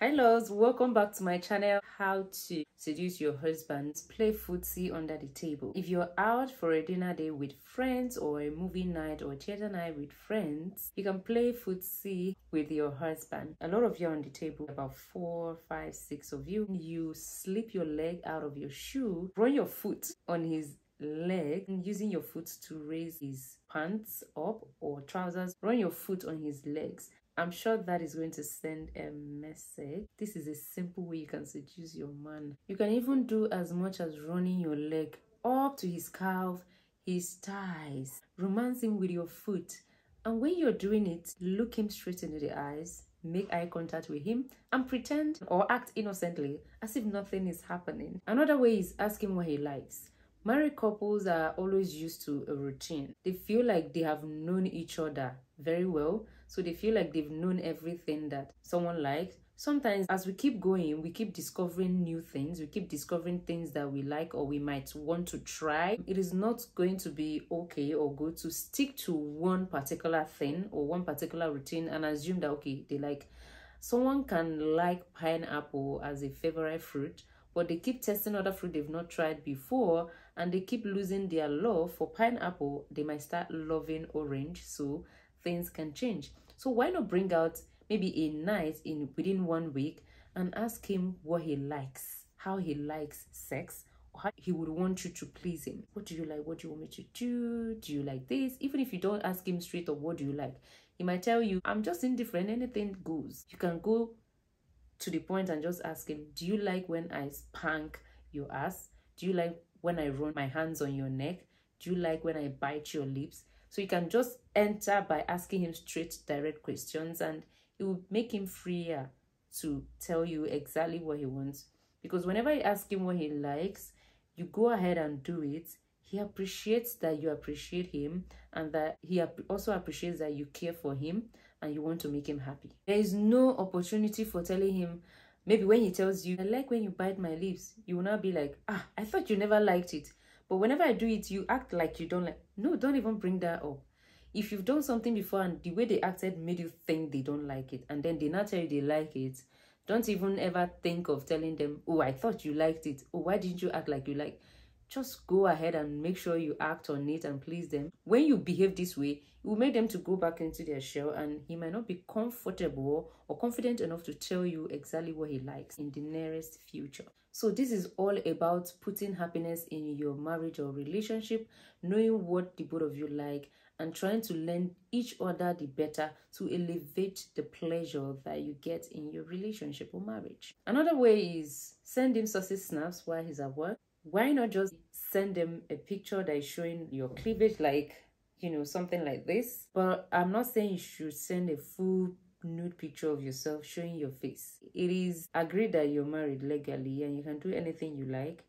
Hi loves, welcome back to my channel. How to seduce your husband. Play footsie under the table. If you're out for a dinner day with friends or a movie night or a theater night with friends, you can play footsie with your husband. A lot of you are on the table, about 4, 5, 6 of you. You slip your leg out of your shoe, run your foot on his leg, using your foot to raise his pants up or trousers. Run your foot on his legs. I'm sure that is going to send a message. This is a simple way you can seduce your man. You can even do as much as running your leg up to his calf, his thighs. Romance him with your foot. And when you're doing it, look him straight into the eyes, make eye contact with him, and pretend or act innocently as if nothing is happening. Another way is ask him what he likes. Married couples are always used to a routine. They feel like they have known each other very well, so they feel like they've known everything that someone likes. Sometimes as we keep going, we keep discovering new things, we keep discovering things that we like or we might want to try. It is not going to be okay or good to stick to one particular thing or one particular routine and assume that, okay, they like. Someone can like pineapple as a favorite fruit, but they keep testing other fruit they've not tried before and they keep losing their love for pineapple. They might start loving orange, so things can change. So why not bring out maybe a night within 1 week and ask him what he likes, how he likes sex, or how he would want you to please him. What do you like? What do you want me to do? Do you like this? Even if you don't ask him straight up, what do you like? He might tell you, I'm just indifferent, anything goes. You can go to the point and just ask him, do you like when I spank your ass? Do you like when I run my hands on your neck? Do you like when I bite your lips? So you can just enter by asking him straight, direct questions, and it will make him freer to tell you exactly what he wants. Because whenever you ask him what he likes, you go ahead and do it. He appreciates that you appreciate him, and that he also appreciates that you care for him and you want to make him happy. There is no opportunity for telling him, maybe when he tells you, I like when you bite my lips, you will not be like, I thought you never liked it. But whenever I do it, you act like you don't like. No, don't even bring that up. If you've done something before and the way they acted made you think they don't like it, and then they now tell you they like it, don't even ever think of telling them, oh, I thought you liked it. Oh, why didn't you act like you like? Just go ahead and make sure you act on it and please them. When you behave this way, it will make them to go back into their shell, and he might not be comfortable or confident enough to tell you exactly what he likes in the nearest future. So this is all about putting happiness in your marriage or relationship, knowing what the both of you like, and trying to learn each other the better to elevate the pleasure that you get in your relationship or marriage. Another way is send him saucy snaps while he's at work. Why not just send them a picture that is showing your cleavage, like, something like this? But I'm not saying you should send a full nude picture of yourself showing your face. It is agreed that you're married legally and you can do anything you like.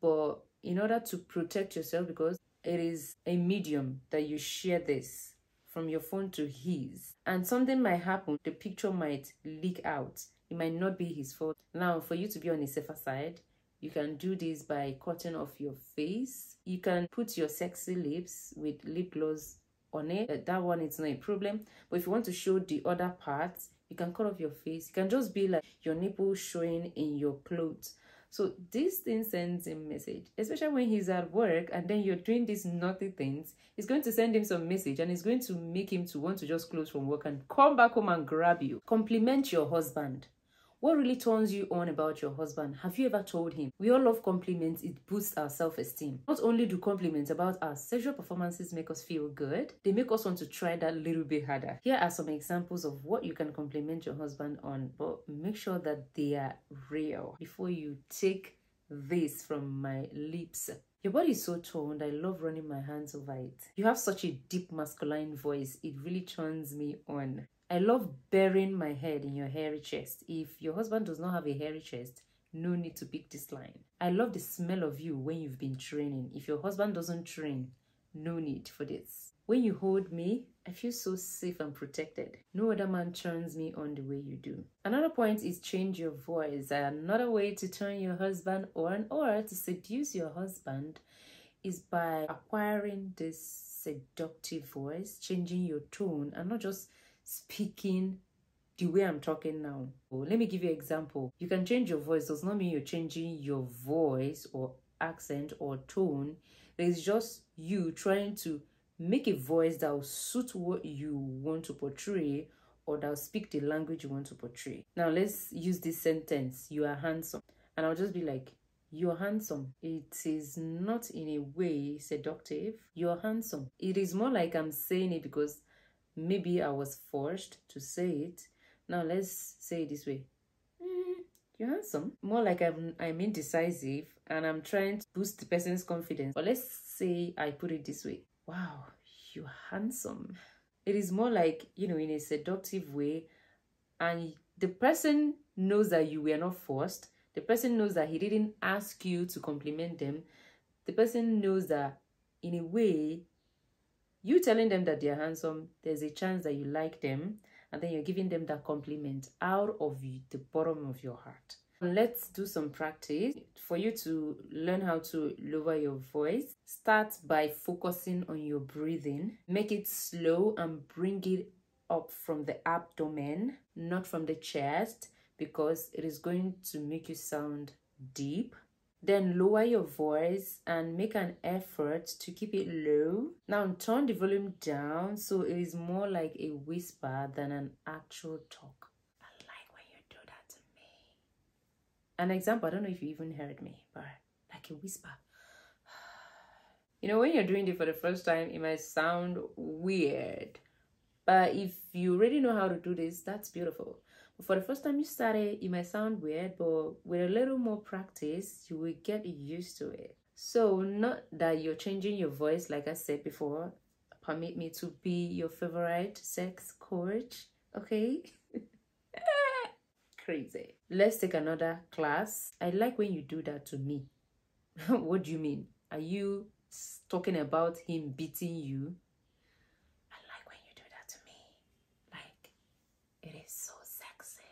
But in order to protect yourself, because it is a medium that you share this from your phone to his, and something might happen, the picture might leak out. It might not be his fault. Now, for you to be on the safer side, you can do this by cutting off your face. You can put your sexy lips with lip gloss on it. That one is not a problem. But if you want to show the other parts, you can cut off your face. You can just be like your nipples showing in your clothes. So this thing sends a message, especially when he's at work and then you're doing these naughty things. It's going to send him some message, and it's going to make him to want to just close from work and come back home and grab you. Compliment your husband. What really turns you on about your husband? Have you ever told him? We all love compliments. It boosts our self-esteem. Not only do compliments about our sexual performances make us feel good, they make us want to try that little bit harder. Here are some examples of what you can compliment your husband on, but make sure that they are real before you take this from my lips. Your body is so toned. I love running my hands over it. You have such a deep masculine voice. It really turns me on. I love burying my head in your hairy chest. If your husband does not have a hairy chest, no need to pick this line. I love the smell of you when you've been training. If your husband doesn't train, no need for this. When you hold me, I feel so safe and protected. No other man turns me on the way you do. Another point is change your voice. Another way to turn your husband on or to seduce your husband is by acquiring this seductive voice, changing your tone, and not just speaking the way I'm talking now. Let me give you an example. You can change your voice. Does not mean you're changing your voice or accent or tone. It's just you trying to make a voice that will suit what you want to portray, or that will speak the language you want to portray. Now let's use this sentence: you are handsome. And I'll just be like, you're handsome. It is not in a way seductive. You're handsome. It is more like I'm saying it because maybe I was forced to say it. Now let's say it this way. You're handsome. More like I'm indecisive and I'm trying to boost the person's confidence. But let's say I put it this way. Wow, you're handsome. It is more like, in a seductive way, and the person knows that you were not forced. The person knows that he didn't ask you to compliment them. The person knows that, in a way, you telling them that they're handsome, there's a chance that you like them, and then you're giving them that compliment out of the bottom of your heart. Let's do some practice. For you to learn how to lower your voice, start by focusing on your breathing. Make it slow and bring it up from the abdomen, not from the chest, because it is going to make you sound deep. Then lower your voice and make an effort to keep it low. Now turn the volume down so it is more like a whisper than an actual talk. I like when you do that to me. An example, I don't know if you even heard me, but like a whisper. When you're doing it for the first time, it might sound weird. But if you already know how to do this, that's beautiful. But for the first time you started, it might sound weird, but with a little more practice, you will get used to it. So not that you're changing your voice, like I said before. Permit me to be your favorite sex coach, okay? Crazy. Let's take another class. I like when you do that to me. What do you mean? Are you talking about him beating you? It is so sexy.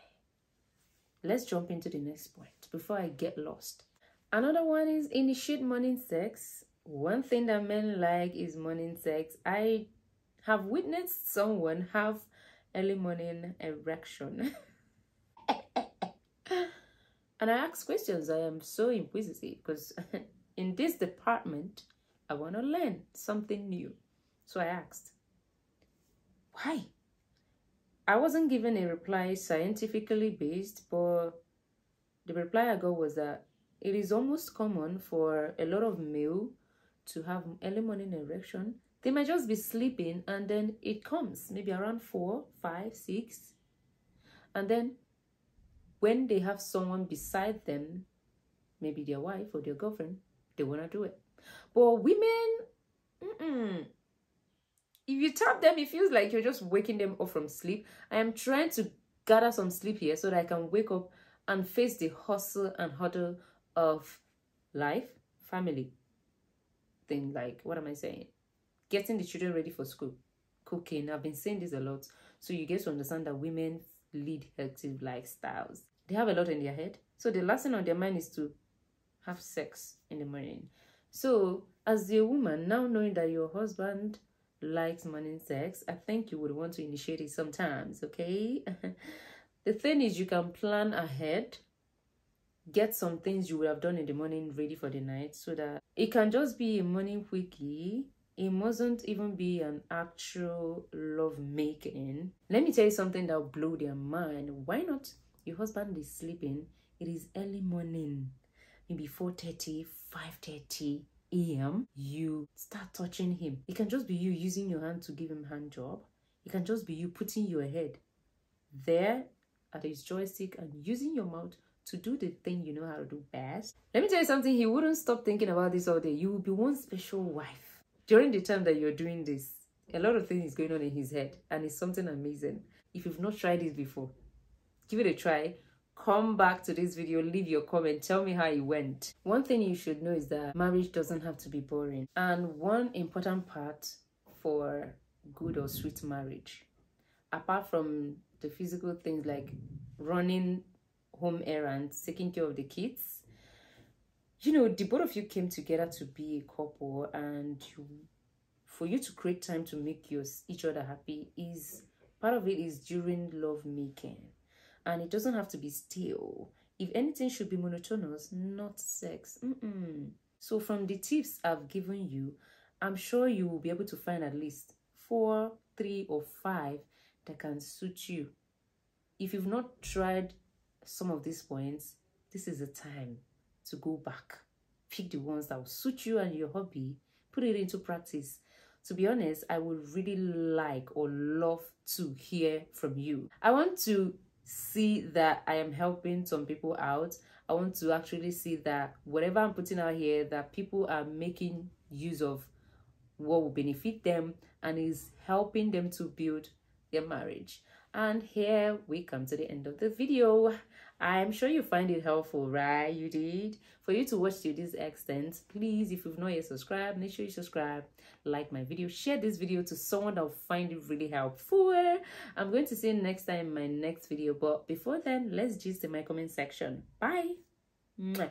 Let's jump into the next point before I get lost. Another one is initiate morning sex. One thing that men like is morning sex. I have witnessed someone have early morning erection. And I ask questions. I am so inquisitive because in this department, I want to learn something new. So I asked, why? I wasn't given a reply scientifically based, but the reply I got was that it is almost common for a lot of male to have early morning erection. They might just be sleeping and then it comes maybe around 4, 5, 6. And then when they have someone beside them, maybe their wife or their girlfriend, they want to do it. But women, if you tap them, it feels like you're just waking them up from sleep. I am trying to gather some sleep here so that I can wake up and face the hustle and huddle of life, family thing. Like, what am I saying? Getting the children ready for school, cooking. I've been saying this a lot. So you get to understand that women lead healthy lifestyles. They have a lot in their head. So the last thing on their mind is to have sex in the morning. So as a woman, now knowing that your husband likes morning sex, I think you would want to initiate it sometimes, okay? The thing is, you can plan ahead, get some things you would have done in the morning ready for the night, so that it can just be a morning quickie. It mustn't even be an actual love making. Let me tell you something that will blow their mind. Why not? Your husband is sleeping. It is early morning, maybe 4:30, 5:30 a.m. You start touching him. It can just be you using your hand to give him hand job. It can just be you putting your head there at his joystick and using your mouth to do the thing you know how to do best. Let me tell you something, he wouldn't stop thinking about this all day. You will be one special wife. During the time that you're doing this, a lot of things is going on in his head, and it's something amazing. If you've not tried this before, give it a try. Come back to this video, leave your comment, tell me how it went. One thing you should know is that marriage doesn't have to be boring. And one important part for good or sweet marriage, apart from the physical things like running home errands, taking care of the kids, you know, the both of you came together to be a couple, and for you to create time to make each other happy is Part of it is during love making, and it doesn't have to be still. If anything should be monotonous, not sex. So from the tips I've given you, I'm sure you will be able to find at least 4, 3, or 5 that can suit you. If you've not tried some of these points, this is the time to go back. Pick the ones that will suit you and your hobby. Put it into practice. To be honest, I would really like or love to hear from you. I want to see that I am helping some people out. I want to actually see that whatever I'm putting out here, that people are making use of what will benefit them and is helping them to build their marriage. And here we come to the end of the video. I'm sure you find it helpful, right? You did. For you to watch to this extent, please, if you've not yet subscribed, make sure you subscribe, like my video, share this video to someone that will find it really helpful. I'm going to see you next time in my next video, but before then, let's gist in my comment section. Bye. Mwah.